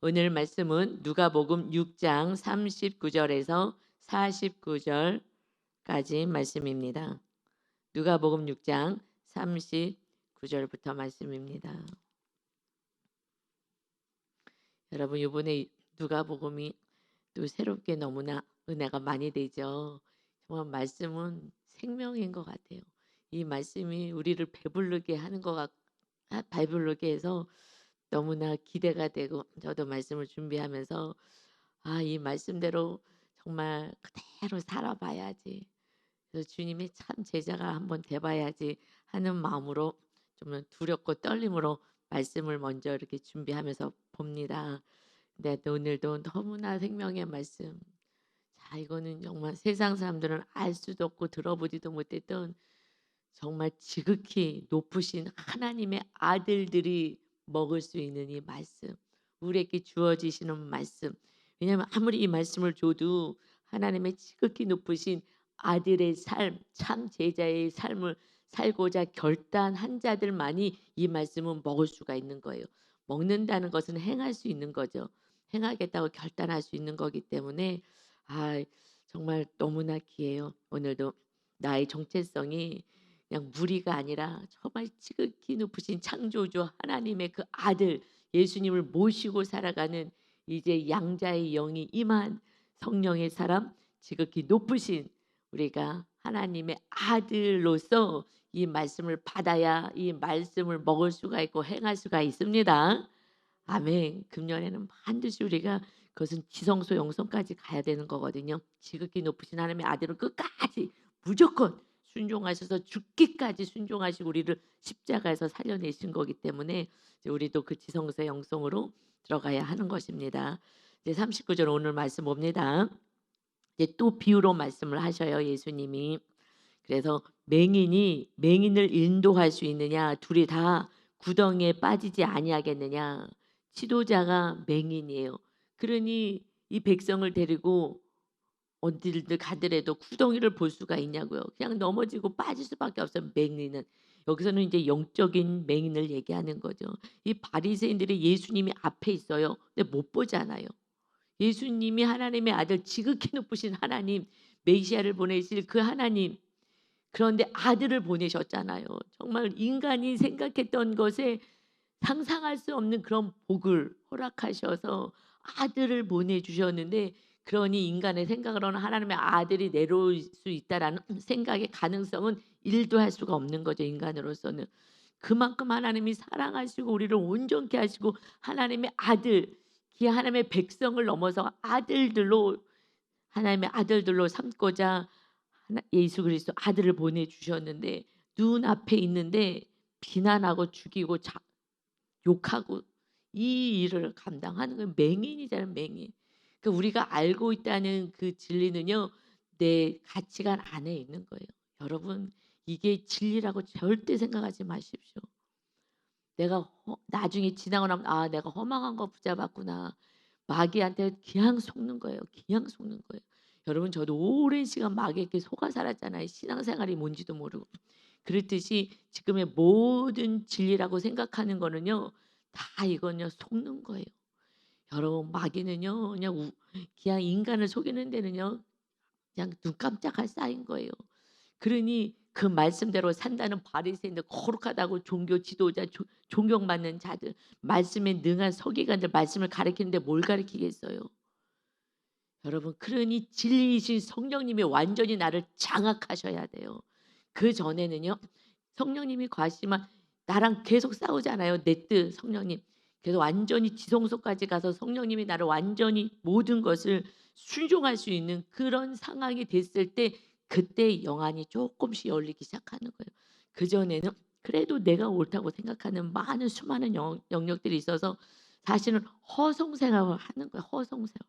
오늘 말씀은 누가복음 6장 39절에서 49절까지 말씀입니다. 누가복음 6장 39절부터 말씀입니다. 여러분, 이번에 누가복음이 또 새롭게 너무나 은혜가 많이 되죠. 정말 말씀은 생명인 것 같아요. 이 말씀이 우리를 배부르게 하는 배부르게 해서 너무나 기대가 되고, 저도 말씀을 준비하면서 이 말씀대로 정말 그대로 살아봐야지. 그래서 주님이 참 제자가 한번 돼봐야지 하는 마음으로 좀 두렵고 떨림으로 말씀을 먼저 이렇게 준비하면서 봅니다. 근데 오늘도 너무나 생명의 말씀. 자, 이거는 정말 세상 사람들은 알 수도 없고 들어보지도 못했던 정말 지극히 높으신 하나님의 아들들이 먹을 수 있는 이 말씀, 우리에게 주어지시는 말씀. 왜냐하면 아무리 이 말씀을 줘도 하나님의 지극히 높으신 아들의 삶, 참 제자의 삶을 살고자 결단한 자들만이 이 말씀은 먹을 수가 있는 거예요. 먹는다는 것은 행할 수 있는 거죠. 행하겠다고 결단할 수 있는 거기 때문에 아 정말 너무나 귀해요. 오늘도 나의 정체성이 그냥 무리가 아니라 정말 지극히 높으신 창조주 하나님의 그 아들 예수님을 모시고 살아가는 이제 양자의 영이 임한 성령의 사람, 지극히 높으신 우리가 하나님의 아들로서 이 말씀을 받아야 이 말씀을 먹을 수가 있고 행할 수가 있습니다. 아멘. 금년에는 반드시 우리가 그것은 지성소 영성까지 가야 되는 거거든요. 지극히 높으신 하나님의 아들은 끝까지 무조건 순종하셔서 죽기까지 순종하시고 우리를 십자가에서 살려내신 거기 때문에 이제 우리도 그 지성소 영성으로 들어가야 하는 것입니다. 이제 39절 오늘 말씀 봅니다. 이제 또 비유로 말씀을 하셔요, 예수님이. 그래서 맹인이 맹인을 인도할 수 있느냐? 둘이 다 구덩이에 빠지지 아니하겠느냐? 지도자가 맹인이에요. 그러니 이 백성을 데리고 어디를 가더라도 구덩이를 볼 수가 있냐고요. 그냥 넘어지고 빠질 수밖에 없어요. 맹인은. 여기서는 이제 영적인 맹인을 얘기하는 거죠. 이 바리새인들이 예수님이 앞에 있어요. 근데 못 보잖아요. 예수님이 하나님의 아들, 지극히 높으신 하나님, 메시아를 보내실 그 하나님, 그런데 아들을 보내셨잖아요. 정말 인간이 생각했던 것에 상상할 수 없는 그런 복을 허락하셔서 아들을 보내주셨는데, 그러니 인간의 생각으로는 하나님의 아들이 내려올 수 있다라는 생각의 가능성은 일도 할 수가 없는 거죠. 인간으로서는. 그만큼 하나님이 사랑하시고 우리를 온전케 하시고 하나님의 아들, 하나님의 백성을 넘어서 하나님의 아들들로 삼고자 예수 그리스도 아들을 보내주셨는데, 눈앞에 있는데 비난하고 죽이고 욕하고 이 일을 감당하는 건 맹인이잖아요. 맹인. 그러니까 우리가 알고 있다는 그 진리는요, 내 가치관 안에 있는 거예요. 여러분, 이게 진리라고 절대 생각하지 마십시오. 내가 나중에 지나고 나면 내가 허망한 거 붙잡았구나. 마귀한테 그냥 속는 거예요. 그냥 속는 거예요. 여러분, 저도 오랜 시간 마귀에게 속아 살았잖아요. 신앙생활이 뭔지도 모르고. 그렇듯이 지금의 모든 진리라고 생각하는 거는요, 다 이건요 속는 거예요. 여러분, 마귀는요 그냥 인간을 속이는 데는요 그냥 눈 깜짝할 싸인 거예요. 그러니 그 말씀대로 산다는 바리새인들, 거룩하다고 종교 지도자, 존경받는 자들, 말씀에 능한 서기관들 말씀을 가르치는데 뭘 가르치겠어요. 여러분, 그러니 진리이신 성령님이 완전히 나를 장악하셔야 돼요. 그 전에는요 성령님이 과시만 나랑 계속 싸우잖아요. 내 뜻 성령님. 그래서 완전히 지성소까지 가서 성령님이 나를 완전히 모든 것을 순종할 수 있는 그런 상황이 됐을 때, 그때 영안이 조금씩 열리기 시작하는 거예요. 그전에는 그래도 내가 옳다고 생각하는 많은 수많은 영역들이 있어서 사실은 허송세월을 하는 거예요. 허송세월.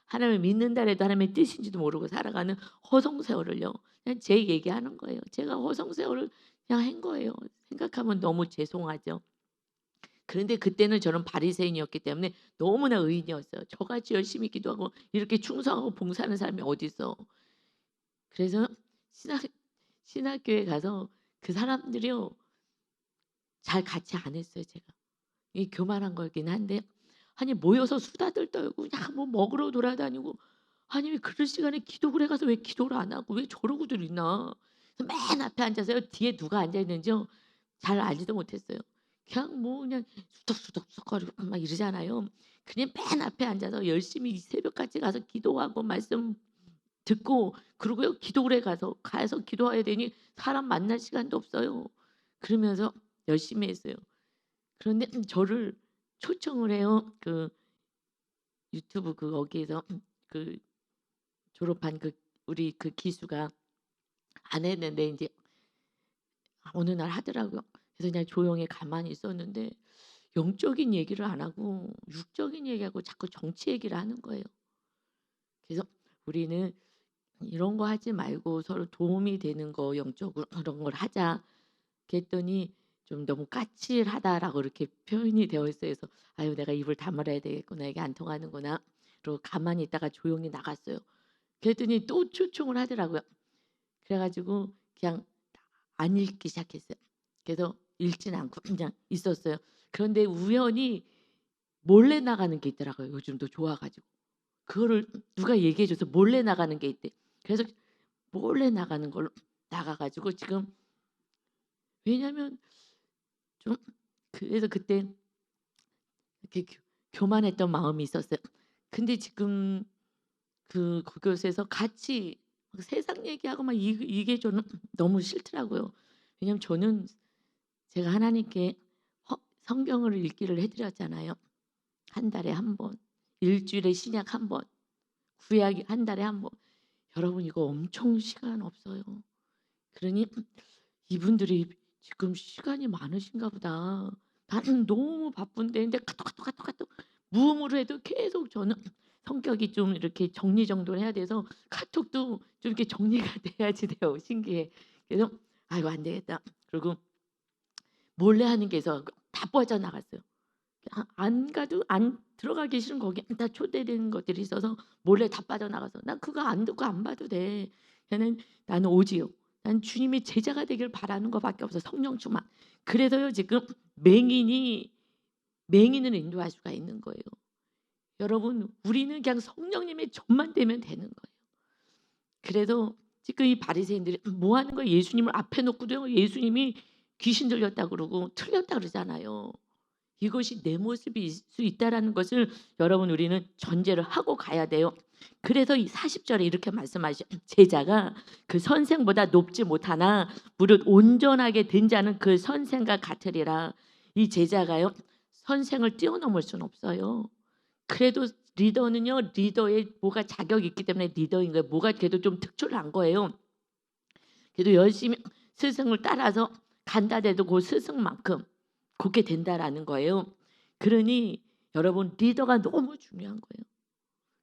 하나님을 믿는다 해도 하나님의 뜻인지도 모르고 살아가는 허송세월을요. 그냥 제 얘기하는 거예요. 제가 허송세월을 그냥 한 거예요. 생각하면 너무 죄송하죠. 그런데 그때는 저는 바리새인이었기 때문에 너무나 의인이었어요. 저같이 열심히 기도하고 이렇게 충성하고 봉사하는 사람이 어디 있어. 그래서 신학교에 가서 그 사람들이요 잘 같이 안 했어요. 제가. 이게 교만한 거긴 한데 아니 모여서 수다들 떨고 그냥 뭐 먹으러 돌아다니고 아니 왜 그럴 시간에 기도실에 가서 왜 기도를 안 하고 왜 저러고들 있나. 그래서 맨 앞에 앉아서요. 뒤에 누가 앉아 있는지요 잘 알지도 못했어요. 그냥 뭐 그냥 수덕수덕거리고 막 이러잖아요. 그냥 맨 앞에 앉아서 열심히 새벽까지 가서 기도하고 말씀 듣고 그러고요 기도실에 가서 기도해야 되니 사람 만날 시간도 없어요. 그러면서 열심히 했어요. 그런데 저를 초청을 해요. 그 유튜브 그 거기에서 그 졸업한 그 우리 그 기수가 안 했는데 인제 어느 날 하더라고요. 그래서 그냥 조용히 가만히 있었는데 영적인 얘기를 안 하고 육적인 얘기하고 자꾸 정치 얘기를 하는 거예요. 그래서 "우리는 이런 거 하지 말고 서로 도움이 되는 거 영적으로 그런 걸 하자." 그랬더니 좀 "너무 까칠하다."라고 이렇게 표현이 되어 있어요. 그래서 '아유 내가 입을 다물어야 되겠구나. 이게 안 통하는구나.' 그러고 가만히 있다가 조용히 나갔어요. 그랬더니 또 초청을 하더라고요. 그래 가지고 그냥 안 읽기 시작했어요. 그래서 읽진 않고 그냥 있었어요. 그런데 우연히 몰래 나가는 게 있더라고요, 요즘도 좋아 가지고. 그거를 누가 얘기해 줘서 몰래 나가는 게 있대. 그래서 몰래 나가는 걸로 나가 가지고 지금 왜냐면 좀 그래서 그때 이렇게 교만했던 마음이 있었어요. 근데 지금 그곳에서 같이 막 세상 얘기하고 막 이게 저는 너무 싫더라고요. 왜냐면 저는 제가 하나님께 성경을 읽기를 해 드렸잖아요. 한 달에 한 번, 일 주일에 신약 한 번, 구약이 한 달에 한 번. 여러분 이거 엄청 시간 없어요. 그러니 이분들이 지금 시간이 많으신가 보다. 나는 너무 바쁜데 근데 카톡 무음으로 해도 계속 저는 성격이 좀 이렇게 정리정돈해야 돼서 카톡도 좀 이렇게 정리가 돼야지 돼요, 신기해. 그래서 '아이고 안 되겠다.' 그리고 몰래 하는 게 있어 갖고 다 빠져나갔어요. 안 가도 안 들어가기 싫은 거기 다 초대된 것들이 있어서 몰래 다 빠져나가서 '난 그거 안 듣고 안 봐도 돼. 나는 오직요. 난 주님의 제자가 되길 바라는 것밖에 없어 성령 충만.' 그래서요 지금 맹인이 맹인을 인도할 수가 있는 거예요. 여러분 우리는 그냥 성령님의 전만 되면 되는 거예요. 그래서 지금 이 바리새인들이 뭐 하는 거예요? 예수님을 앞에 놓고도요 예수님이 귀신 들렸다 그러고 틀렸다 그러잖아요. 이것이 내 모습일 수 있다라는 것을 여러분 우리는 전제를 하고 가야 돼요. 그래서 이 40 절에 이렇게 말씀하셔 제자가 그 선생보다 높지 못하나 무릇 온전하게 된 자는 그 선생과 같으리라. 이 제자가요 선생을 뛰어넘을 수는 없어요. 그래도 리더는요 리더의 뭐가 자격이 있기 때문에 리더인 거예요. 뭐가 그래도 좀 특출난 거예요. 그래도 열심히 스승을 따라서 간다 해도 그 스승만큼 곱게 된다라는 거예요. 그러니 여러분 리더가 너무 중요한 거예요.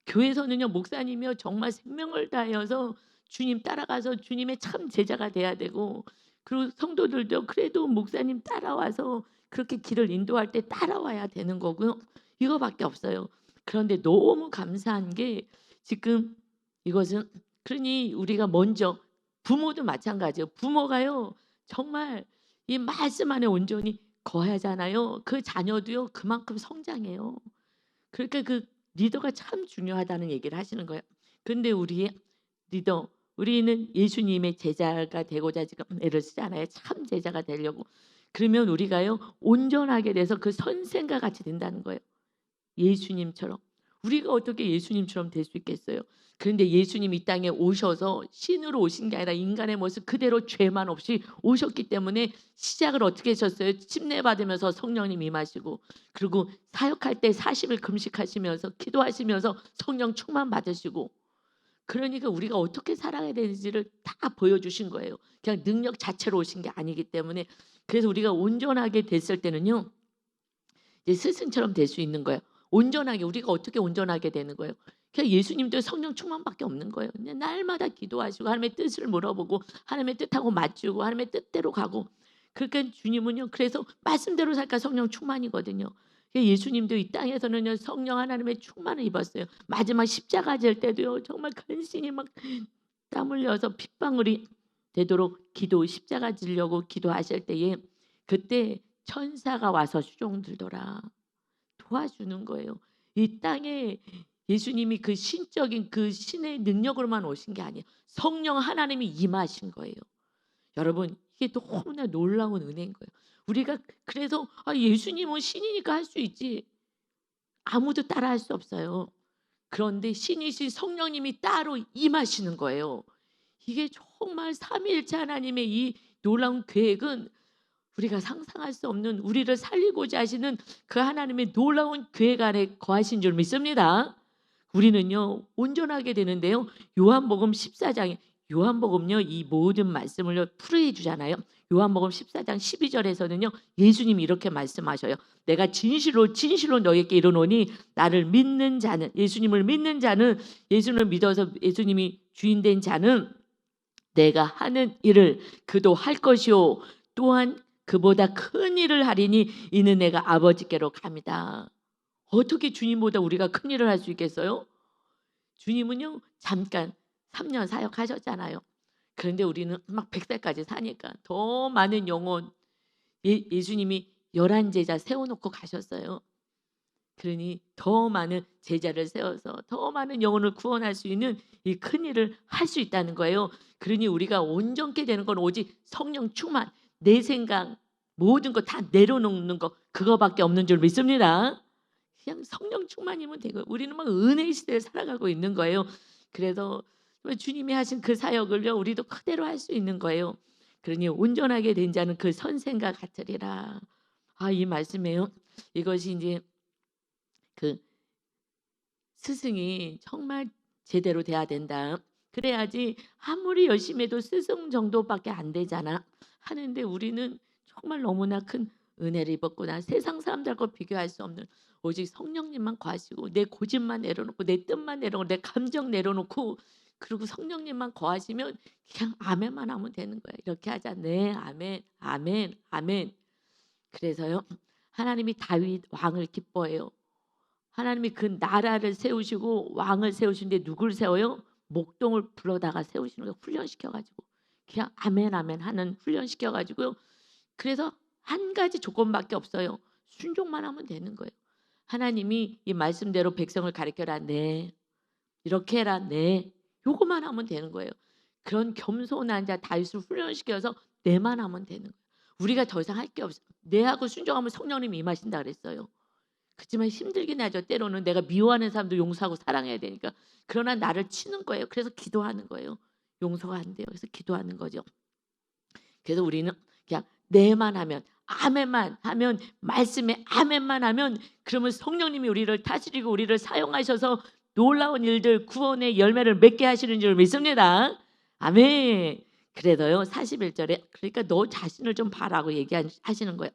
교회에서는요 목사님이요 정말 생명을 다하여서 주님 따라가서 주님의 참 제자가 돼야 되고 그리고 성도들도 그래도 목사님 따라와서 그렇게 길을 인도할 때 따라와야 되는 거고요. 이거밖에 없어요. 그런데 너무 감사한 게 지금 이것은 그러니 우리가 먼저 부모도 마찬가지예요. 부모가요 정말 이 말씀 안에 온전히 거하잖아요. 그 자녀도요 그만큼 성장해요. 그러니까 그 리더가 참 중요하다는 얘기를 하시는 거예요. 근데 우리의 리더 우리는 예수님의 제자가 되고자 지금 애를 쓰잖아요. 참 제자가 되려고. 그러면 우리가요 온전하게 돼서 그 선생과 같이 된다는 거예요. 예수님처럼. 우리가 어떻게 예수님처럼 될 수 있겠어요? 그런데 예수님이 이 땅에 오셔서 신으로 오신 게 아니라 인간의 모습 그대로 죄만 없이 오셨기 때문에 시작을 어떻게 하셨어요? 침례 받으면서 성령님 임하시고 그리고 사역할 때 40일 금식하시면서 기도하시면서 성령 충만 받으시고 그러니까 우리가 어떻게 살아야 되는지를 다 보여주신 거예요. 그냥 능력 자체로 오신 게 아니기 때문에 그래서 우리가 온전하게 됐을 때는요. 이제 스승처럼 될 수 있는 거예요. 온전하게 우리가 어떻게 온전하게 되는 거예요? 그냥 예수님도 성령 충만밖에 없는 거예요. 그냥 날마다 기도하시고 하나님의 뜻을 물어보고 하나님의 뜻하고 맞추고 하나님의 뜻대로 가고 그러니까 주님은요. 그래서 말씀대로 살까 성령 충만이거든요. 예수님도 이 땅에서는요. 성령 하나님의 충만을 입었어요. 마지막 십자가 질 때도요. 정말 간신히 막 땀 흘려서 핏방울이 되도록 십자가 지려고 기도하실 때에 그때 천사가 와서 수종 들더라. 도와주는 거예요. 이 땅에 예수님이 그 신적인 그 신의 능력으로만 오신 게 아니에요. 성령 하나님이 임하신 거예요. 여러분, 이게 너무나 놀라운 은혜인 거예요. 우리가 그래서 예수님은 신이니까 할 수 있지. 아무도 따라할 수 없어요. 그런데 신이신 성령님이 따로 임하시는 거예요. 이게 정말 삼위일체 하나님의 이 놀라운 계획은 우리가 상상할 수 없는, 우리를 살리고자 하시는 그 하나님의 놀라운 계획 안에 거하신 줄 믿습니다. 우리는요 온전하게 되는데요. 요한복음 14장에 요한복음요 이 모든 말씀을 풀이해 주잖아요. 요한복음 14장 12절에서는요 예수님이 이렇게 말씀하셔요. 내가 진실로 진실로 너희에게 이르노니 나를 믿는 자는, 예수님을 믿는 자는, 예수님을 믿어서 예수님이 주인 된 자는 내가 하는 일을 그도 할 것이요 또한 그보다 큰 일을 하리니 이는 내가 아버지께로 갑니다. 어떻게 주님보다 우리가 큰 일을 할 수 있겠어요? 주님은요 잠깐 3년 사역하셨잖아요. 그런데 우리는 막 100살까지 사니까 더 많은 영혼, 예수님이 11제자 세워놓고 가셨어요. 그러니 더 많은 제자를 세워서 더 많은 영혼을 구원할 수 있는 이 큰 일을 할 수 있다는 거예요. 그러니 우리가 온전케 되는 건 오직 성령 충만, 내 생각 모든 거 다 내려놓는 거, 그거밖에 없는 줄 믿습니다. 그냥 성령 충만이면 되고 우리는 막 은혜의 시대에 살아가고 있는 거예요. 그래서 주님이 하신 그 사역을요 우리도 그대로 할 수 있는 거예요. 그러니 온전하게 된 자는 그 선생과 같으리라. 이 말씀에요. 이것이 이제 그 스승이 정말 제대로 돼야 된다. 그래야지 아무리 열심히 해도 스승 정도밖에 안 되잖아. 하는데 우리는 정말 너무나 큰 은혜를 입었구나. 세상 사람들과 비교할 수 없는 오직 성령님만 거하시고 내 고집만 내려놓고 내 뜻만 내려놓고 내 감정 내려놓고 그리고 성령님만 거하시면 그냥 아멘만 하면 되는 거예요. 이렇게 하자. 네, 아멘, 아멘, 아멘. 그래서요 하나님이 다윗 왕을 기뻐해요. 하나님이 그 나라를 세우시고 왕을 세우시는데 누굴 세워요? 목동을 불러다가 세우시는 거예요. 훈련시켜가지고 그냥 아멘 아멘 하는 훈련시켜가지고요. 그래서 한 가지 조건밖에 없어요. 순종만 하면 되는 거예요. 하나님이 이 말씀대로 백성을 가르쳐라. 네. 이렇게 해라. 네. 요거만 하면 되는 거예요. 그런 겸손한 자 다윗을 훈련시켜서 내만 하면 되는 거예요. 우리가 더 이상 할 게 없어요. 내하고 순종하면 성령님이 임하신다 그랬어요. 그렇지만 힘들긴 하죠. 때로는 내가 미워하는 사람도 용서하고 사랑해야 되니까. 그러나 나를 치는 거예요. 그래서 기도하는 거예요. 용서가 안 돼요. 그래서 기도하는 거죠. 그래서 우리는 그냥 내만 하면, 아멘만 하면, 말씀에 아멘만 하면, 그러면 성령님이 우리를 다스리고 우리를 사용하셔서 놀라운 일들, 구원의 열매를 맺게 하시는 줄 믿습니다. 아멘. 그래도요 41절에 그러니까 너 자신을 좀 봐라고 얘기하시는 거예요.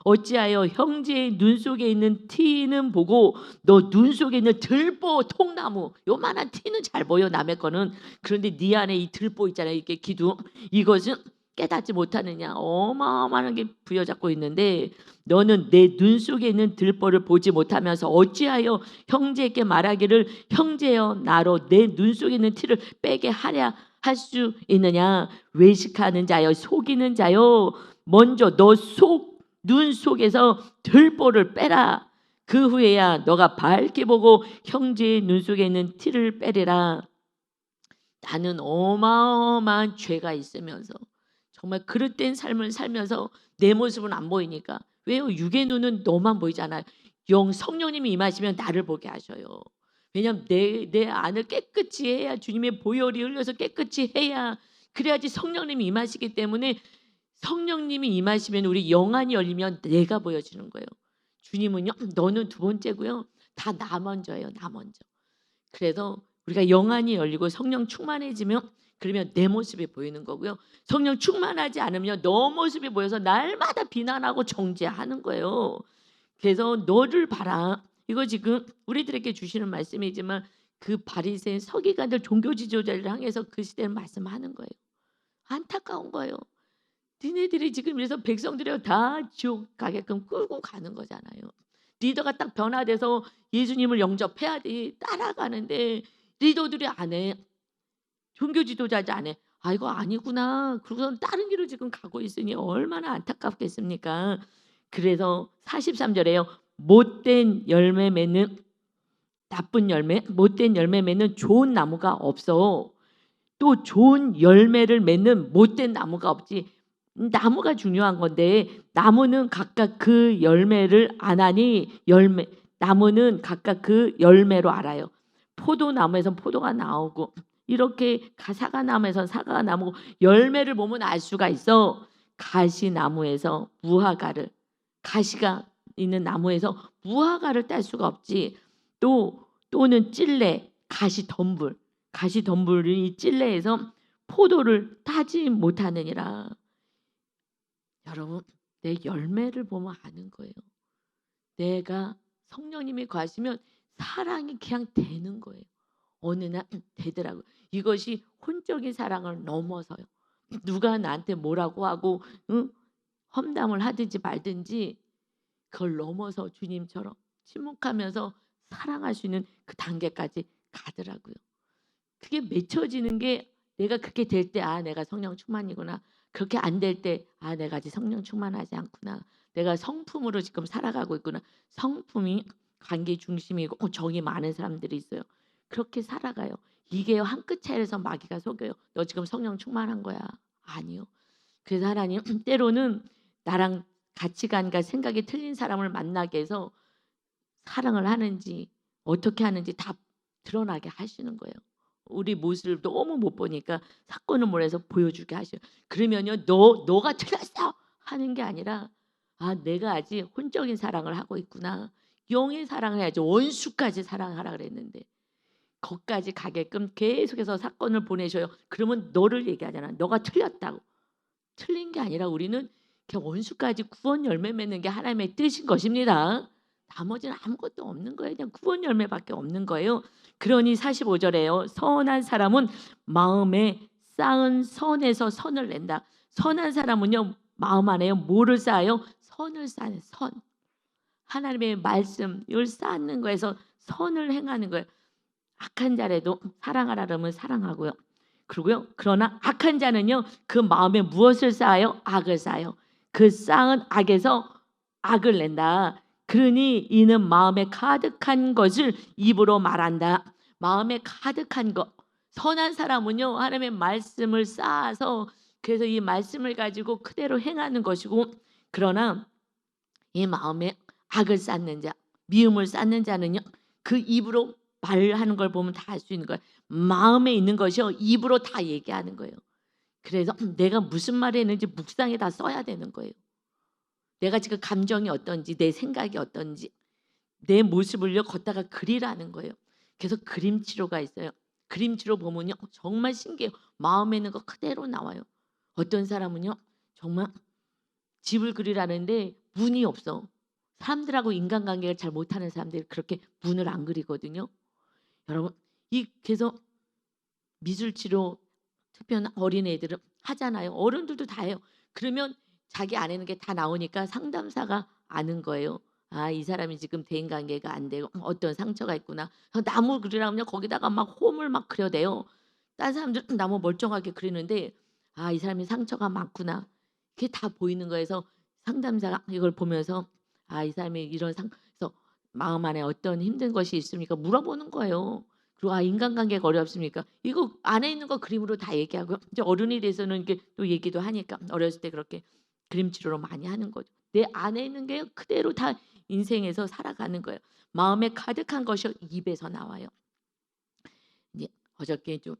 어찌하여 형제의 눈 속에 있는 티는 보고 너 눈 속에 있는 들보 통나무, 요만한 티는 잘 보여 남의 거는. 그런데 네 안에 이 들보 있잖아요. 이게 기둥, 이것은 깨닫지 못하느냐. 어마어마한 게 부여잡고 있는데 너는 내 눈 속에 있는 들보를 보지 못하면서 어찌하여 형제에게 말하기를 형제여 나로 내 눈 속에 있는 티를 빼게 하랴 할 수 있느냐. 외식하는 자여 속이는 자여 먼저 너 눈 속에서 들보를 빼라. 그 후에야 너가 밝게 보고 형제의 눈 속에 있는 티를 빼리라. 나는 어마어마한 죄가 있으면서 정말 그릇된 삶을 살면서 내 모습은 안 보이니까. 왜요? 육의 눈은 너만 보이잖아요. 성령님이 임하시면 나를 보게 하셔요. 왜냐하면 내 안을 깨끗이 해야, 주님의 보혈이 흘려서 깨끗이 해야, 그래야지 성령님이 임하시기 때문에. 성령님이 임하시면 우리 영안이 열리면 내가 보여지는 거예요. 주님은요 너는 두 번째고요 다 나 먼저예요. 나 먼저. 그래서 우리가 영안이 열리고 성령 충만해지면 그러면 내 모습이 보이는 거고요. 성령 충만하지 않으면 너 모습이 보여서 날마다 비난하고 정죄하는 거예요. 그래서 너를 봐라. 이거 지금 우리들에게 주시는 말씀이지만 그 바리새인 서기관들 종교 지도자를 향해서 그 시대는 말씀하는 거예요. 안타까운 거예요. 니네들이 지금 이래서 백성들이 다 지옥 가게끔 끌고 가는 거잖아요. 리더가 딱 변화돼서 예수님을 영접해야 돼. 따라가는데 리더들이 안 해. 종교 지도자지 안 해. 이거 아니구나. 그러고서 다른 길을 지금 가고 있으니 얼마나 안타깝겠습니까? 그래서 43절에요. 못된 열매 맺는 나쁜 열매, 못된 열매 맺는 좋은 나무가 없어. 또 좋은 열매를 맺는 못된 나무가 없지. 나무가 중요한 건데 나무는 각각 그 열매를 안 하니 나무는 각각 그 열매로 알아요. 포도나무에선 포도가 나오고 이렇게 사과나무에선 사과가 나오고 열매를 보면 알 수가 있어. 가시나무에서 무화과를 가시가 있는 나무에서 무화과를 딸 수가 없지. 또는 찔레, 가시덤불이 찔레에서 포도를 따지 못하느니라. 여러분, 내 열매를 보면 아는 거예요. 내가 성령님이 거하시면 사랑이 그냥 되는 거예요. 어느 날 되더라고요. 이것이 혼적인 사랑을 넘어서요. 누가 나한테 뭐라고 하고 험담을 하든지 말든지 그걸 넘어서 주님처럼 침묵하면서 사랑할 수 있는 그 단계까지 가더라고요. 그게 맺혀지는 게 내가 그렇게 될 때 내가 성령 충만이구나. 그렇게 안 될 때 내가 아직 성령 충만하지 않구나. 내가 성품으로 지금 살아가고 있구나. 성품이 관계 중심이고 정이 많은 사람들이 있어요. 그렇게 살아가요. 이게 한 끗 차이에서 마귀가 속여요. 너 지금 성령 충만한 거야. 아니요. 그래서 하나님 때로는 나랑 가치관과 생각이 틀린 사람을 만나게 해서 사랑을 하는지 어떻게 하는지 다 드러나게 하시는 거예요. 우리 모습을 너무 못 보니까 사건을 몰아서 보여주게 하셔요. 그러면요, 너가 틀렸어 하는 게 아니라 내가 아직 혼적인 사랑을 하고 있구나. 영의 사랑을 해야지. 원수까지 사랑하라 그랬는데 거기까지 가게끔 계속해서 사건을 보내셔요. 그러면 너를 얘기하잖아. 너가 틀렸다고. 틀린 게 아니라 우리는 그냥 원수까지 구원 열매 맺는 게 하나님의 뜻인 것입니다. 나머지는 아무것도 없는 거예요. 그냥 구원 열매밖에 없는 거예요. 그러니 45절에요. 선한 사람은 마음에 쌓은 선에서 선을 낸다. 선한 사람은요, 마음 안에요 뭐를 쌓아요? 선을 쌓는 선. 하나님의 말씀을 쌓는 거에서 선을 행하는 거예요. 악한 자라도 사랑하라 그러면 사랑하고요. 그리고요. 그러나 악한 자는요. 그 마음에 무엇을 쌓아요? 악을 쌓아요. 그 쌓은 악에서 악을 낸다. 그러니 이는 마음에 가득한 것을 입으로 말한다. 마음에 가득한 것. 선한 사람은요. 하나님의 말씀을 쌓아서 그래서 이 말씀을 가지고 그대로 행하는 것이고 그러나 이 마음에 악을 쌓는 자, 미움을 쌓는 자는요. 그 입으로 말하는 걸 보면 다 알 수 있는 거예요. 마음에 있는 것이요. 입으로 다 얘기하는 거예요. 그래서 내가 무슨 말을 했는지 묵상에 다 써야 되는 거예요. 내가 지금 감정이 어떤지 내 생각이 어떤지 내 모습을요 걷다가 그리라는 거예요. 그래서 그림치료가 있어요. 그림치료 보면요 정말 신기해요. 마음에 있는 거 그대로 나와요. 어떤 사람은요 정말 집을 그리라는데 문이 없어. 사람들하고 인간관계를 잘 못하는 사람들이 그렇게 문을 안 그리거든요. 여러분 그래서 미술치료 특별한 어린애들은 하잖아요. 어른들도 다 해요. 그러면 자기 안에 있는 게 다 나오니까 상담사가 아는 거예요. 이 사람이 지금 대인관계가 안 되고 어떤 상처가 있구나. 나무 그리라면 거기다가 막 홈을 막 그려대요. 딴 사람들은 나무 멀쩡하게 그리는데 이 사람이 상처가 많구나. 그게 다 보이는 거에서 상담사가 이걸 보면서 이 사람이 이런 그래서 마음 안에 어떤 힘든 것이 있습니까? 물어보는 거예요. 그리고 인간관계가 어렵습니까? 이거 안에 있는 거 그림으로 다 얘기하고 이제 어른이 돼서는 이게 또 얘기도 하니까 어렸을 때 그렇게 그림 치료로 많이 하는 거죠. 내 안에 있는 게 그대로 다 인생에서 살아가는 거예요. 마음에 가득한 것이 입에서 나와요. 이제 어저께 좀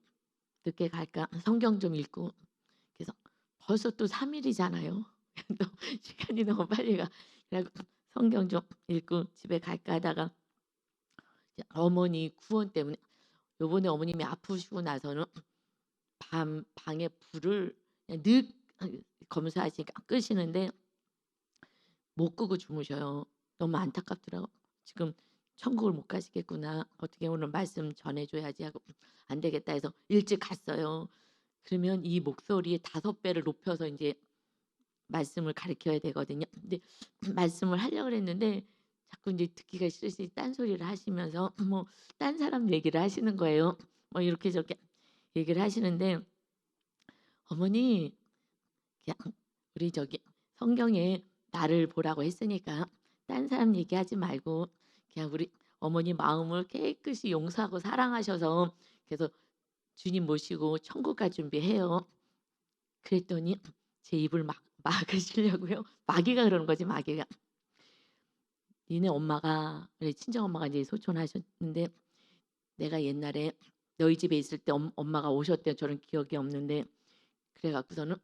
늦게 갈까 성경 좀 읽고 그래서 벌써 또 3일이잖아요. 또 시간이 너무 빨리 가. 그래서 성경 좀 읽고 집에 갈까 하다가 어머니 구원 때문에 요번에 어머님이 아프시고 나서는 방에 불을 그냥 늘 검사하시니까 끄시는데 못 끄고 주무셔요. 너무 안타깝더라고. 지금 천국을 못 가시겠구나. 어떻게 오늘 말씀 전해줘야지 하고 안 되겠다 해서 일찍 갔어요. 그러면 이 목소리의 5배를 높여서 이제 말씀을 가르쳐야 되거든요. 근데 말씀을 하려고 했는데 자꾸 이제 듣기가 싫으시 딴소리를 하시면서 뭐 딴 사람 얘기를 하시는 거예요. 뭐 이렇게 저렇게 얘기를 하시는데 어머니 그냥 우리 저기 성경에 나를 보라고 했으니까 딴 사람 얘기하지 말고 그냥 우리 어머니 마음을 깨끗이 용서하고 사랑하셔서 그래서 주님 모시고 천국 갈 준비해요. 그랬더니 제 입을 막 막으시려고요. 마귀가 그러는 거지 마귀가. "니네 엄마가" 우리 친정엄마가 이제 소천하셨는데 "내가 옛날에 너희 집에 있을 때 엄마가 오셨대요. 저는 기억이 없는데 그래 갖고서는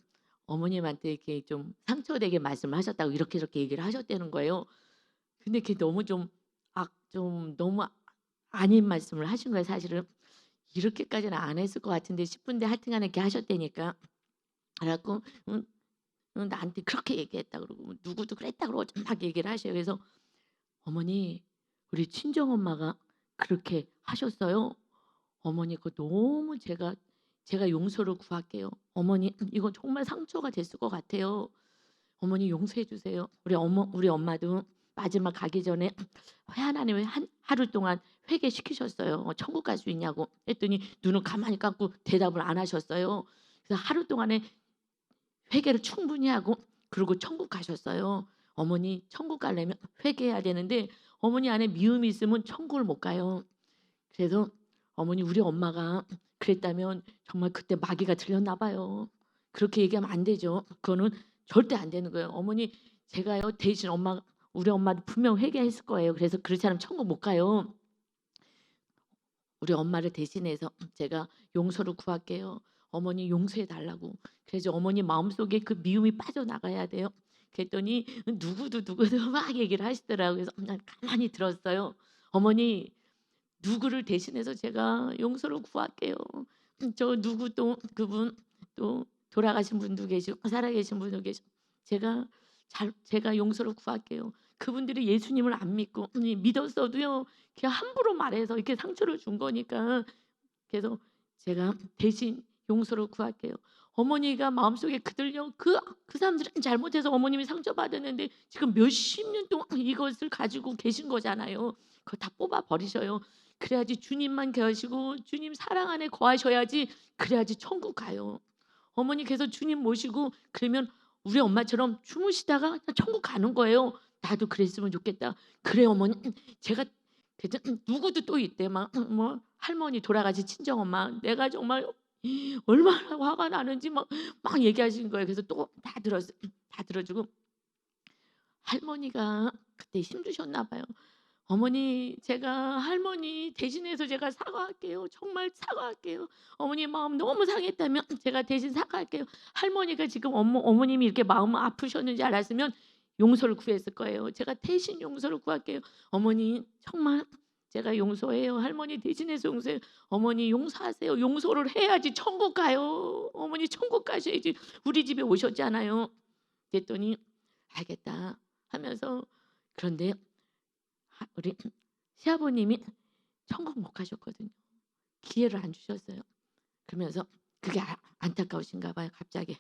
어머님한테 이렇게 좀 상처되게 말씀을 하셨다고 이렇게 저렇게 얘기를 하셨다는 거예요. 근데 그게 너무 좀 너무 아닌 말씀을 하신 거예요 사실은. 이렇게까지는 안 했을 것 같은데 싶은데 하여튼 간에 이렇게 하셨다니까. 그래 갖고 "응, 응 나한테 그렇게 얘기했다." 그러고 "누구도 그랬다." 그러고 막 얘기를 하셔요. 그래서 "어머니 우리 친정엄마가 그렇게 하셨어요." 어머니 그거 너무 제가 용서를 구할게요. 어머니 이건 정말 상처가 됐을 것 같아요. 어머니 용서해 주세요. 우리 엄마도 마지막 가기 전에 하나님을 하루 동안 회개시키셨어요. 천국 갈 수 있냐고 했더니 눈을 가만히 감고 대답을 안 하셨어요. 그래서 하루 동안에 회개를 충분히 하고 그리고 천국 가셨어요. 어머니 천국 가려면 회개해야 되는데 어머니 안에 미움이 있으면 천국을 못 가요. 그래서 어머니 우리 엄마가 그랬다면 정말 그때 마귀가 들렸나 봐요. 그렇게 얘기하면 안 되죠. 그거는 절대 안 되는 거예요. 어머니 제가요 대신 우리 엄마도 분명 회개했을 거예요. 그래서 그렇지 않으면 천국 못 가요. 우리 엄마를 대신해서 제가 용서를 구할게요. 어머니 용서해 달라고. 그래서 어머니 마음속에 그 미움이 빠져나가야 돼요. 그랬더니 누구도 막 얘기를 하시더라고요. 그래서 그냥 가만히 들었어요. 어머니 누구를 대신해서 제가 용서를 구할게요. 저 누구 또 그분 또 돌아가신 분도 계시고 살아계신 분도 계시고 제가 용서를 구할게요. 그분들이 예수님을 안 믿고 믿었어도요. 그냥 함부로 말해서 이렇게 상처를 준 거니까 그래서 제가 대신 용서를 구할게요. 어머니가 마음속에 그들요 그 사람들은 잘못해서 어머님이 상처받았는데 지금 몇십 년 동안 이것을 가지고 계신 거잖아요. 그거 다 뽑아 버리셔요. 그래야지 주님만 계시고 주님 사랑 안에 거하셔야지 그래야지 천국 가요. 어머니께서 주님 모시고 그러면 우리 엄마처럼 주무시다가 천국 가는 거예요. 나도 그랬으면 좋겠다. 그래 어머니 제가 그래서 누구도 또 있대 막 뭐 할머니 돌아가신 친정엄마 내가 정말 얼마나 화가 나는지 막 얘기하시는 거예요. 그래서 또 다 들어주고 할머니가 그때 힘드셨나 봐요. "어머니 제가 할머니 대신해서 제가 사과할게요. 정말 사과할게요. 어머니 마음 너무 상했다면 제가 대신 사과할게요." 할머니가 지금 어머님이 이렇게 마음 아프셨는지 알았으면 용서를 구했을 거예요. "제가 대신 용서를 구할게요. 어머니 정말 제가 용서해요. 할머니 대신해서 용서해요. 어머니 용서하세요." 용서를 해야지 천국 가요. 어머니 천국 가셔야지. 우리 집에 오셨잖아요. 그랬더니 "알겠다." 하면서 그런데 우리 시아버님이 천국 못 가셨거든요. 기회를 안 주셨어요. 그러면서 그게 안타까우신가 봐요 갑자기.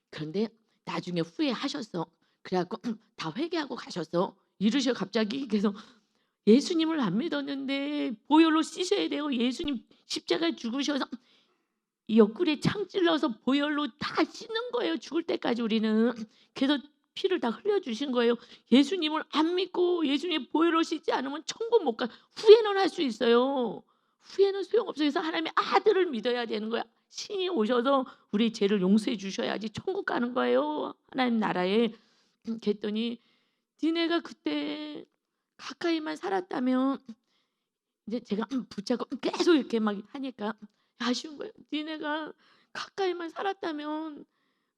그런데 나중에 후회하셨어. 그래 갖고 다 회개하고 가셨어. 이러셔 갑자기. 그래서 예수님을 안 믿었는데 보혈로 씻어야 돼요. 예수님 십자가에 죽으셔서 이 옆구리에 창 찔러서 보혈로 다 씻는 거예요 죽을 때까지 우리는. 그래서 피를 다 흘려 주신 거예요. 예수님을 안 믿고 예수님 보혈로 씻지 않으면 천국 못 가. 후회는 할 수 있어요. 후회는 소용없어요. 그래서 하나님의 아들을 믿어야 되는 거야. 신이 오셔서 우리 죄를 용서해 주셔야지 천국 가는 거예요 하나님 나라에. 그랬더니 니네가 그때 가까이만 살았다면 이제 제가 붙잡고 계속 이렇게 막 하니까 아쉬운 거예요. "니네가 가까이만 살았다면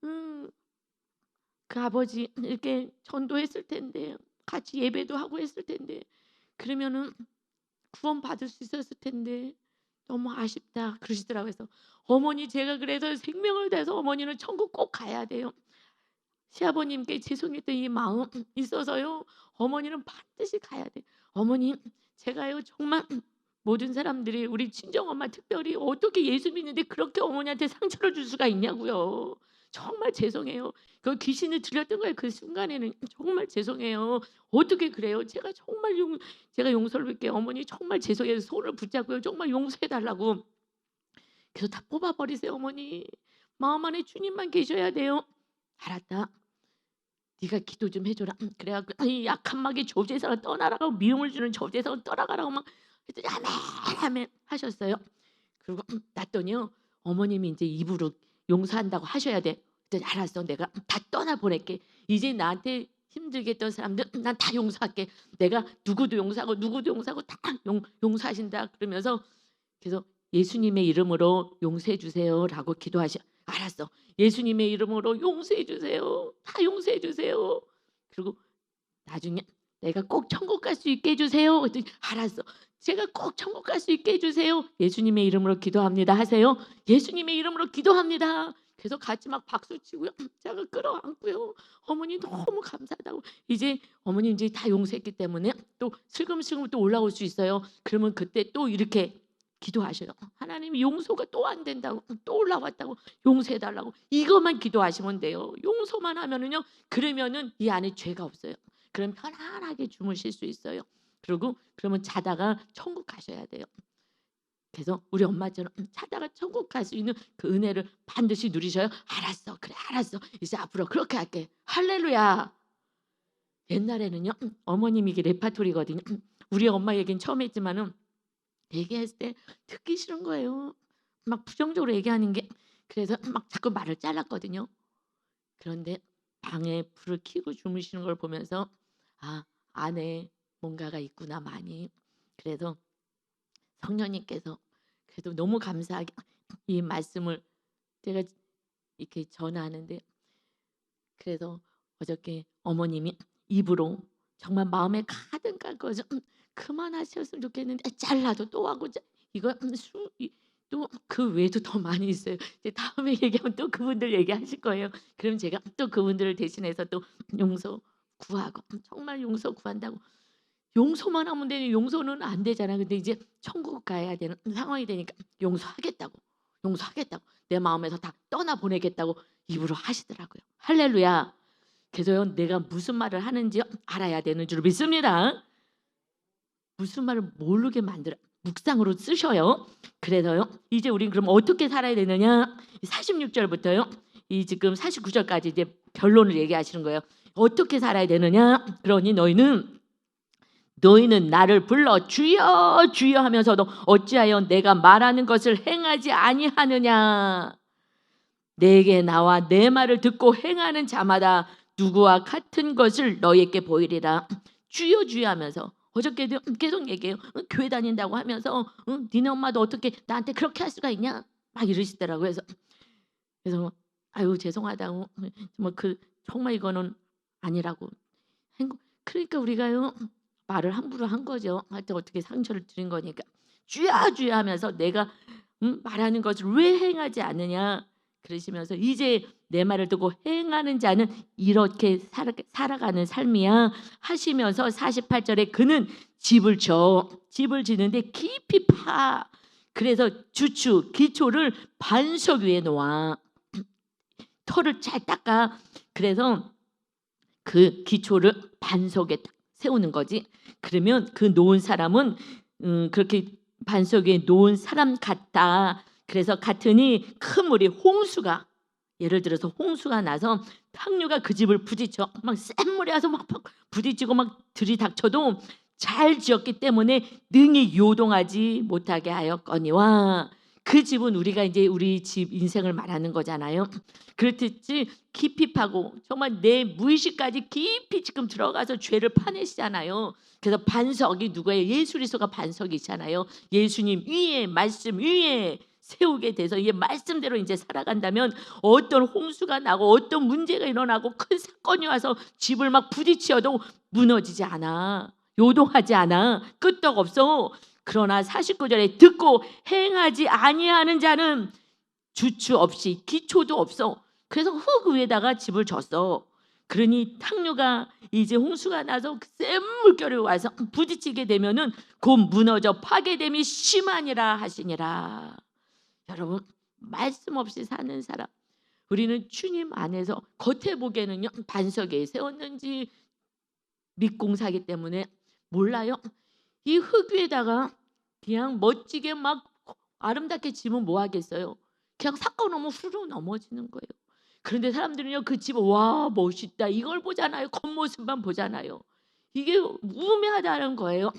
음 그 아버지 이렇게 전도했을 텐데 같이 예배도 하고 했을 텐데 그러면은 구원받을 수 있었을 텐데 너무 아쉽다." 그러시더라고요. 그래서 "어머니 제가 그래서 생명을 다해서 어머니는 천국 꼭 가야 돼요. 시아버님께 죄송했던 이 마음 있어서요. 어머니는 반드시 가야 돼. 어머니 제가요 정말 모든 사람들이 우리 친정엄마 특별히 어떻게 예수 믿는데 그렇게 어머니한테 상처를 줄 수가 있냐고요. 정말 죄송해요. 그 귀신을 들렸던 거예요. 그 순간에는 정말 죄송해요. 어떻게 그래요? 제가 용서를 빌게요. 어머니 정말 죄송해요. 손을 붙잡고요. 정말 용서해 달라고. 그래서 다 뽑아 버리세요 어머니. 마음 안에 주님만 계셔야 돼요. 알았다. 네가 기도 좀 해줘라. 그래갖고 이 약한 마귀 저주에서 떠나라고 미움을 주는 저주에서 떠나가라고 막 그랬더니 아멘 아멘 하셨어요. 그리고 놨더니요 어머님이 이제 입으로 용서한다고 하셔야 돼. 그랬더니 알았어 내가 다 떠나 보낼게. 이제 나한테 힘들게 했던 사람들 난 다 용서할게. 내가 누구도 용서하고 누구도 용서하고 다 용서하신다 그러면서 그래서 예수님의 이름으로 용서해 주세요라고 기도하셔. 알았어. 예수님의 이름으로 용서해 주세요. 다 용서해 주세요. 그리고 나중에 내가 꼭 천국 갈 수 있게 해 주세요. 그랬더니 알았어. 제가 꼭 천국 갈 수 있게 해 주세요. 예수님의 이름으로 기도합니다. 하세요. 예수님의 이름으로 기도합니다. 그래서 같이 막 박수 치고요. 제가 끌어안고요. 어머니 너무 감사하다고. 이제 어머니 이제 다 용서했기 때문에 또 슬금슬금 또 올라올 수 있어요. 그러면 그때 또 이렇게 기도하셔요. 하나님 용서가 또 안 된다고 또 올라왔다고 용서해 달라고 이것만 기도하시면 돼요. 용서만 하면은요. 그러면은 이 안에 죄가 없어요. 그럼 편안하게 주무실 수 있어요. 그리고 그러면 자다가 천국 가셔야 돼요. 그래서 우리 엄마처럼 자다가 천국 갈 수 있는 그 은혜를 반드시 누리셔요. 알았어, 그래, 알았어. 이제 앞으로 그렇게 할게. 할렐루야. 옛날에는요, 어머님이 이게 레파토리거든요. 우리 엄마 얘기는 처음 했지만은 얘기했을 때 듣기 싫은 거예요. 막 부정적으로 얘기하는 게. 그래서 막 자꾸 말을 잘랐거든요. 그런데 방에 불을 켜고 주무시는 걸 보면서 아 안에 뭔가가 있구나 많이. 그래서 성령님께서 그래도 너무 감사하게 이 말씀을 제가 이렇게 전하는데 그래서 어저께 어머님이 입으로 정말 마음에 가득 깎아서 그만하셨으면 좋겠는데 잘라도 또 하고 이거 또 그 외에도 더 많이 있어요. 이제 다음에 얘기하면 또 그분들 얘기하실 거예요. 그럼 제가 또 그분들을 대신해서 또 용서 구하고 정말 용서 구한다고 용서만 하면 되니 용서는 안 되잖아. 근데 이제 천국 가야 되는 상황이 되니까 용서하겠다고 용서하겠다고 내 마음에서 다 떠나보내겠다고 입으로 하시더라고요. 할렐루야. 그래서요 내가 무슨 말을 하는지 알아야 되는 줄 믿습니다. 무슨 말을 모르게 만들어 묵상으로 쓰셔요. 그래서요 이제 우린 그럼 어떻게 살아야 되느냐 46절부터요 이 지금 49절까지 이제 결론을 얘기하시는 거예요. 어떻게 살아야 되느냐 그러니 너희는 나를 불러 주여 주여 하면서도 어찌하여 내가 말하는 것을 행하지 아니하느냐. 내게 나와 내 말을 듣고 행하는 자마다 누구와 같은 것을 너희에게 보이리라. 주여 주여 하면서 어저께도 계속 얘기해요. 교회 다닌다고 하면서 니네 엄마도 어떻게 나한테 그렇게 할 수가 있냐 막 이러시더라고요. 그래서 아유 죄송하다고 뭐 정말 이거는 아니라고. 그러니까 우리가요 말을 함부로 한 거죠. 하여튼 어떻게 상처를 드린 거니까 주야 주야 하면서 내가 말하는 것을 왜 행하지 않느냐 그러시면서 이제 내 말을 듣고 행하는 자는 이렇게 살아가는 삶이야 하시면서 48절에 그는 집을 지는데 깊이 파. 그래서 주추 기초를 반석 위에 놓아 털을 잘 닦아. 그래서 그 기초를 반석에 딱 세우는 거지. 그러면 그 놓은 사람은 그렇게 반석 위에 놓은 사람 같다. 그래서 같으니 큰 물이 홍수가 예를 들어서 홍수가 나서 탕류가 그 집을 부딪혀 막 센 물이 와서 막 부딪히고 막 들이닥쳐도 잘 지었기 때문에 능히 요동하지 못하게 하였거니와 그 집은 우리가 이제 우리 집 인생을 말하는 거잖아요. 그렇듯이 깊이 파고 정말 내 무의식까지 깊이 지금 들어가서 죄를 파내시잖아요. 그래서 반석이 누구예요? 예수 그리스도가 반석이잖아요. 예수님 위에 말씀 위에 세우게 돼서 이 말씀대로 이제 살아간다면 어떤 홍수가 나고 어떤 문제가 일어나고 큰 사건이 와서 집을 막 부딪혀도 무너지지 않아. 요동하지 않아. 끄떡 없어. 그러나 49절에 듣고 행하지 아니하는 자는 주추 없이 기초도 없어. 그래서 흙 위에다가 집을 졌어. 그러니 탕류가 이제 홍수가 나서 센 물결이 와서 부딪히게 되면은 곧 무너져 파괴됨이 심하니라 하시니라. 여러분 말씀 없이 사는 사람 우리는 주님 안에서 겉에 보기에는요 반석에 세웠는지 밑공사기 때문에 몰라요. 이 흙 위에다가 그냥 멋지게 막 아름답게 지면 뭐 하겠어요. 그냥 사건 오면 후루룩 넘어지는 거예요. 그런데 사람들은요 그 집을 "와 멋있다." 이걸 보잖아요. 겉모습만 보잖아요. 이게 우매하다는 거예요.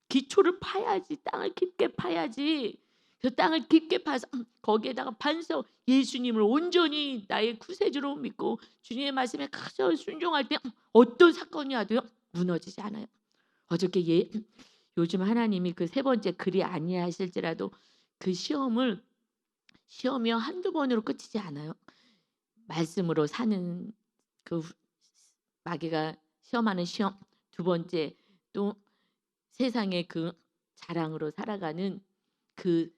기초를 파야지. 땅을 깊게 파야지. 그 땅을 깊게 파서 거기에다가 반석 예수님을 온전히 나의 구세주로 믿고 주님의 말씀에 가서 순종할 때 어떤 사건이 와도요 무너지지 않아요. 어저께 요즘 하나님이 그 세 번째 그리 아니하실지라도 그 시험이요 한두 번으로 끝이지 않아요. 말씀으로 사는 그 마귀가 시험하는 시험, 두 번째 또 세상의 그 자랑으로 살아가는 그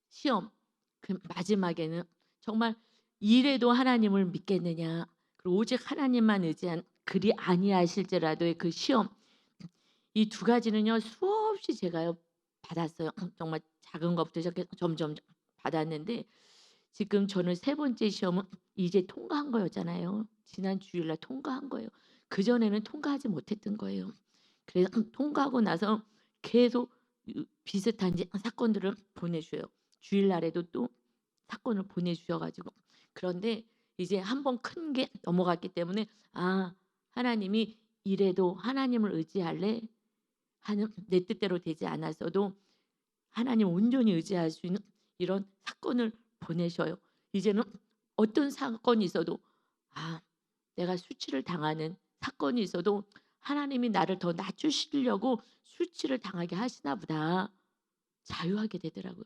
시험, 그 마지막에는 정말 이래도 하나님을 믿겠느냐, 그리고 오직 하나님만 의지한 그리 아니하실지라도의 그 시험, 이 두 가지는요 수없이 제가요 받았어요. 정말 작은 것부터 시작해서 점점 받았는데 지금 저는 세 번째 시험은 이제 통과한 거였잖아요. 지난 주일날 통과한 거예요. 그전에는 통과하지 못했던 거예요. 그래서 통과하고 나서 계속 비슷한 이제 사건들을 보내줘요. 주일날에도 또 사건을 보내주셔 가지고 그런데 이제 한 번 큰 게 넘어갔기 때문에 '아 하나님이 이래도 하나님을 의지할래?' 하는 내 뜻대로 되지 않았어도 하나님 온전히 의지할 수 있는 이런 사건을 보내셔요. 이제는 어떤 사건이 있어도 '아 내가 수치를 당하는 사건이 있어도 하나님이 나를 더 낮추시려고 수치를 당하게 하시나 보다.' 자유하게 되더라고요.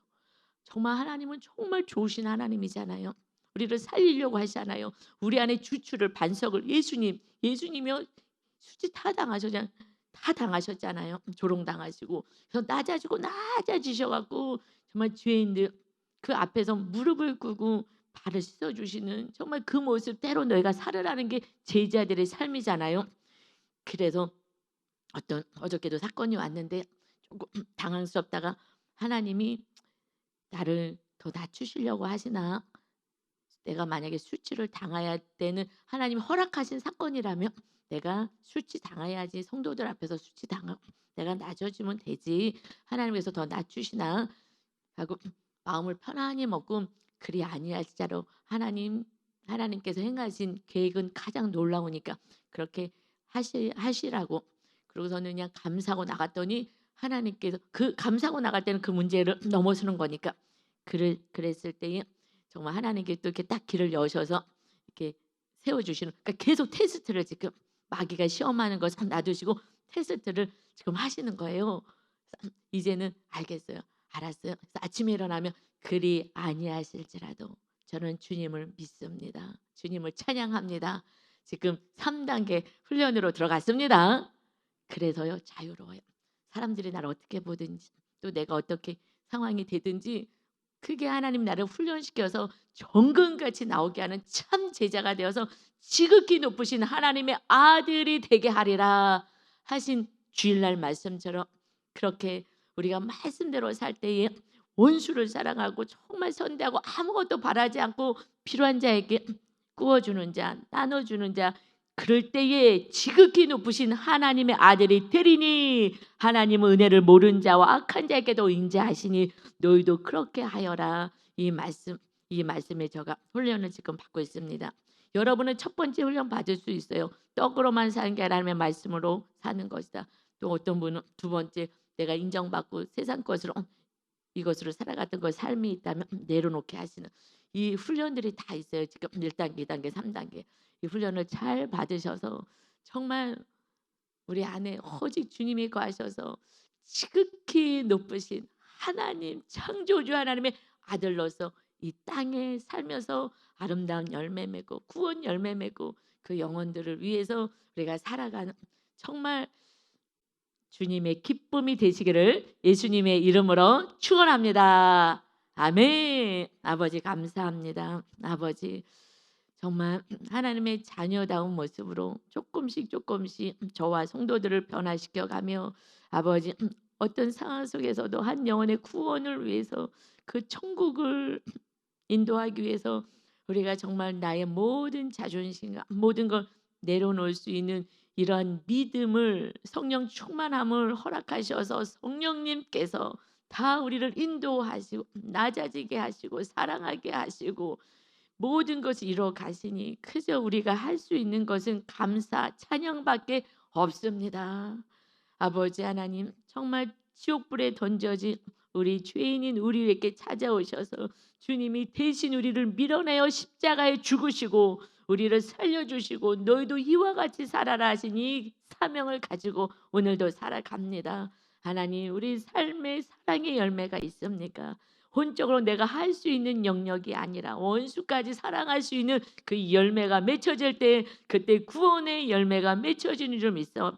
정말 하나님은 정말 좋으신 하나님이잖아요. 우리를 살리려고 하시잖아요. 우리 안에 주추를 반석을 예수님이요 수치 다 당하셨잖아요. 조롱당하시고 그래서 낮아지셔 갖고 정말 죄인들 그 앞에서 무릎을 꿇고 발을 씻어 주시는 정말 그 모습 때로 너희가 살으라는 게 제자들의 삶이잖아요. 그래서 어저께도 사건이 왔는데 조금 당황스럽다가 하나님이 나를 더 낮추시려고 하시나? 내가 만약에 수치를 당해야 되는 하나님이 허락하신 사건이라면 내가 수치 당해야지 성도들 앞에서 수치 당하고 내가 낮아지면 되지. 하나님께서 더 낮추시나? 하고 마음을 편안히 먹고 그리 아니할지라도 하나님께서 행하신 계획은 가장 놀라우니까 그렇게 하시라고 그러고서는 그냥 감사하고 나갔더니 하나님께서 그 감사하고 나갈 때는 그 문제를 넘어서는 거니까 그랬을 때에 정말 하나님께 또 이렇게 딱 길을 여셔서 이렇게 세워주시는 그러니까 계속 테스트를 지금 마귀가 시험하는 것을 놔두시고 테스트를 지금 하시는 거예요. 이제는 알겠어요. 알았어요. 그래서 아침에 일어나면 그리 아니하실지라도 저는 주님을 믿습니다. 주님을 찬양합니다. 지금 3단계 훈련으로 들어갔습니다. 그래서요 자유로워요. 사람들이 나를 어떻게 보든지 또 내가 어떻게 상황이 되든지 그게 하나님 나를 훈련시켜서 정금같이 나오게 하는 참 제자가 되어서 지극히 높으신 하나님의 아들이 되게 하리라 하신 주일날 말씀처럼 그렇게 우리가 말씀대로 살 때에 원수를 사랑하고 정말 선대하고 아무것도 바라지 않고 필요한 자에게 구워주는 자 나눠주는 자 그럴 때에 지극히 높으신 하나님의 아들이 되리니 하나님의 은혜를 모른 자와 악한 자에게도 인자하시니 너희도 그렇게 하여라. 이 말씀에 제가 훈련을 지금 받고 있습니다. 여러분은 첫 번째 훈련 받을 수 있어요. 떡으로만 사는 게 하나님의 말씀으로 사는 것이다. 또 어떤 분은 두 번째 내가 인정받고 세상 것으로 이것으로 살아갔던 그 삶이 있다면 내려놓게 하시는 이 훈련들이 다 있어요. 지금 1단계, 2단계, 3단계 이 훈련을 잘 받으셔서 정말 우리 안에 오직 주님이 거하셔서 지극히 높으신 하나님 창조주 하나님의 아들로서 이 땅에 살면서 아름다운 열매 맺고 구원 열매 맺고 그 영혼들을 위해서 우리가 살아가는 정말 주님의 기쁨이 되시기를 예수님의 이름으로 축원합니다. 아멘. 아버지 감사합니다. 아버지 정말 하나님의 자녀다운 모습으로 조금씩 저와 성도들을 변화시켜 가며 아버지 어떤 상황 속에서도 한 영혼의 구원을 위해서 그 천국을 인도하기 위해서 우리가 정말 나의 모든 자존심과 모든 걸 내려놓을 수 있는 이러한 믿음을 성령 충만함을 허락하셔서 성령님께서 다 우리를 인도하시고 낮아지게 하시고 사랑하게 하시고 모든 것을 이루어 가시니 그저 우리가 할 수 있는 것은 감사, 찬양밖에 없습니다. 아버지 하나님, 정말 지옥불에 던져진 우리 죄인인 우리에게 찾아오셔서 주님이 대신 우리를 밀어내어 십자가에 죽으시고 우리를 살려주시고 너희도 이와 같이 살아라 하시니 사명을 가지고 오늘도 살아갑니다. 하나님, 우리 삶에 사랑의 열매가 있습니까? 혼적으로 내가 할 수 있는 영역이 아니라 원수까지 사랑할 수 있는 그 열매가 맺혀질 때 그때 구원의 열매가 맺혀지는 줄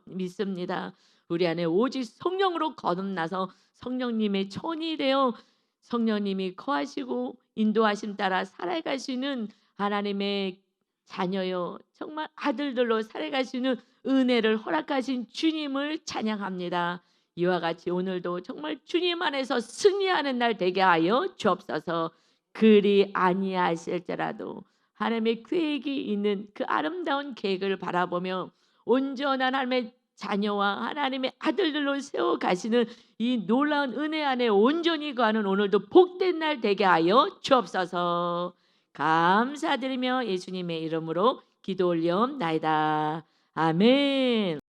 믿습니다. 우리 안에 오직 성령으로 거듭나서 성령님의 천이 되어 성령님이 거하시고 인도하심 따라 살아갈 수 있는 하나님의 자녀요, 정말 아들들로 살아갈 수 있는 은혜를 허락하신 주님을 찬양합니다. 이와 같이 오늘도 정말 주님 안에서 승리하는 날 되게 하여 주옵소서. 그리 아니하실지라도 하나님의 계획이 있는 그 아름다운 계획을 바라보며 온전한 하나님의 자녀와 하나님의 아들들로 세워 가시는 이 놀라운 은혜 안에 온전히 거하는 오늘도 복된 날 되게 하여 주옵소서. 감사드리며 예수님의 이름으로 기도 올리옵나이다. 아멘.